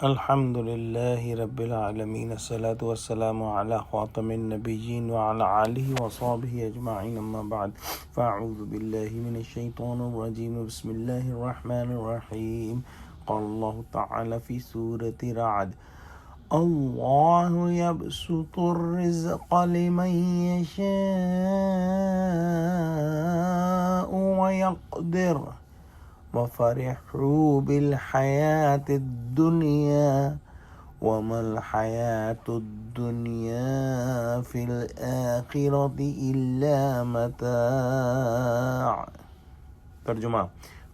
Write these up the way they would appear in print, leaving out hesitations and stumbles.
الحمد لله رب العالمين، الصلاة والسلام على خاتم النبيين وعلى آله وصحبه أجمعين، أما بعد فأعوذ بالله من الشيطان الرجيم، بسم الله الرحمن الرحيم. قال الله تعالى في سورة رعد: الله يبسط الرزق لمن يشاء ويقدر وفرحوا بالحياة الدنيا وما الحياة الدنيا في الآخرة إلا متاع. ترجمہ: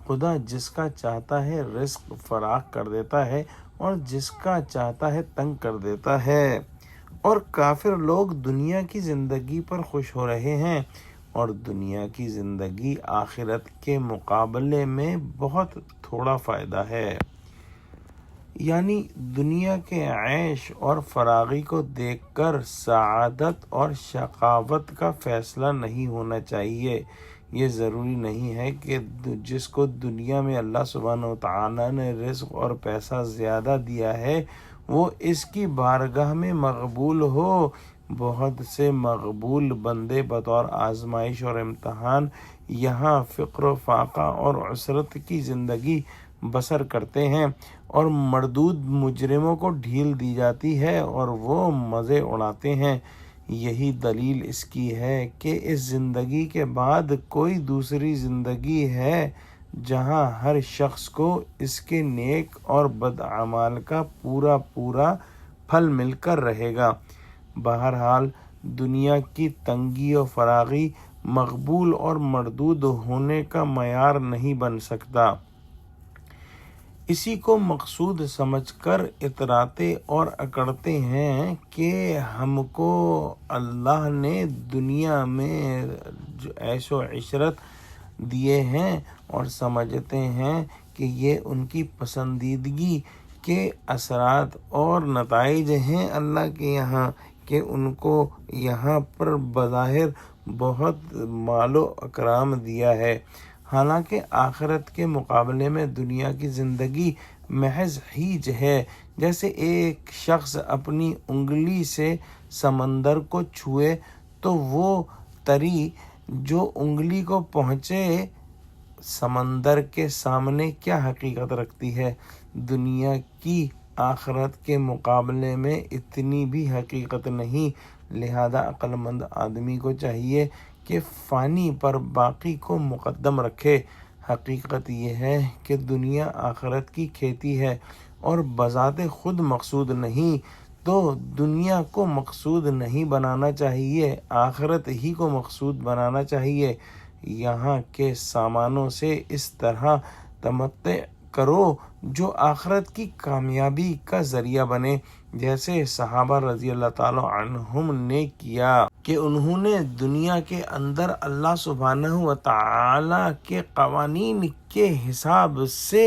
خدا جس کا چاہتا ہے رزق فراخ کر دیتا ہے اور جس کا چاہتا ہے تنگ کر دیتا ہے، اور کافر لوگ دنیا کی زندگی پر خوش ہو رہے ہیں، اور دنیا کی زندگی آخرت کے مقابلے میں بہت تھوڑا فائدہ ہے. یعنی دنیا کے عیش اور فراغی کو دیکھ کر سعادت اور شقاوت کا فیصلہ نہیں ہونا چاہیے. یہ ضروری نہیں ہے کہ جس کو دنیا میں اللہ سبحانہ وتعالی نے رزق اور پیسہ زیادہ دیا ہے وہ اس کی بارگاہ میں مقبول ہو. بہت سے مقبول بندے بطور آزمائش اور امتحان یہاں فقر و فاقہ اور عسرت کی زندگی بسر کرتے ہیں، اور مردود مجرموں کو ڈھیل دی جاتی ہے اور وہ مزے اڑاتے ہیں. یہی دلیل اس کی ہے کہ اس زندگی کے بعد کوئی دوسری زندگی ہے جہاں ہر شخص کو اس کے نیک اور بد اعمال کا پورا پھل مل کر رہے گا. بہرحال دنیا کی تنگی و فراغی مقبول اور مردود ہونے کا معیار نہیں بن سکتا. اسی کو مقصود سمجھ کر اتراتے اور اکڑتے ہیں کہ ہم کو اللہ نے دنیا میں جو عیش و عشرت دیے ہیں، اور سمجھتے ہیں کہ یہ ان کی پسندیدگی کے اثرات اور نتائج ہیں اللہ کے یہاں، کہ ان کو یہاں پر بظاہر بہت مال و اکرام دیا ہے، حالانکہ آخرت کے مقابلے میں دنیا کی زندگی محض ہیج ہے. جیسے ایک شخص اپنی انگلی سے سمندر کو چھوئے تو وہ تری جو انگلی کو پہنچے سمندر کے سامنے کیا حقیقت رکھتی ہے. دنیا کی آخرت کے مقابلے میں اتنی بھی حقیقت نہیں. لہذا عقل مند آدمی کو چاہیے کہ فانی پر باقی کو مقدم رکھے. حقیقت یہ ہے کہ دنیا آخرت کی کھیتی ہے اور بذات خود مقصود نہیں، تو دنیا کو مقصود نہیں بنانا چاہیے، آخرت ہی کو مقصود بنانا چاہیے. یہاں کے سامانوں سے اس طرح تمتع کرو جو آخرت کی کامیابی کا ذریعہ بنے، جیسے صحابہ رضی اللہ تعالی عنہم نے کیا کہ انہوں نے دنیا کے اندر اللہ سبحانہ وتعالی کے قوانین کے حساب سے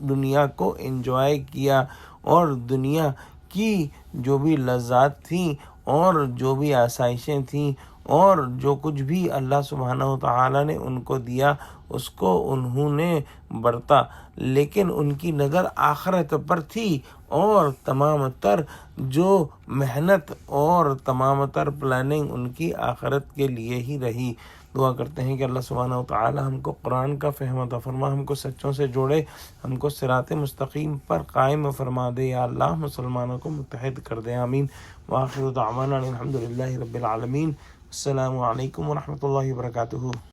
دنیا کو انجوائے کیا، اور دنیا کی جو بھی لذات تھیں اور جو بھی آسائشیں تھیں اور جو کچھ بھی اللہ سبحانہ وتعالی نے ان کو دیا اس کو انہوں نے برتا، لیکن ان کی نظر آخرت پر تھی، اور تمام تر جو محنت اور تمام تر پلاننگ ان کی آخرت کے لیے ہی رہی. دعا کرتے ہیں کہ اللہ سبحانہ وتعالی ہم کو قرآن کا فہم عطا فرما، ہم کو سچوں سے جوڑے، ہم کو صراط مستقیم پر قائم فرما دے. یا اللہ مسلمانوں کو متحد کر دے، آمین. وآخر دعوانا الحمد للہ رب العالمین. السلام علیکم ورحمۃ اللہ وبرکاتہ.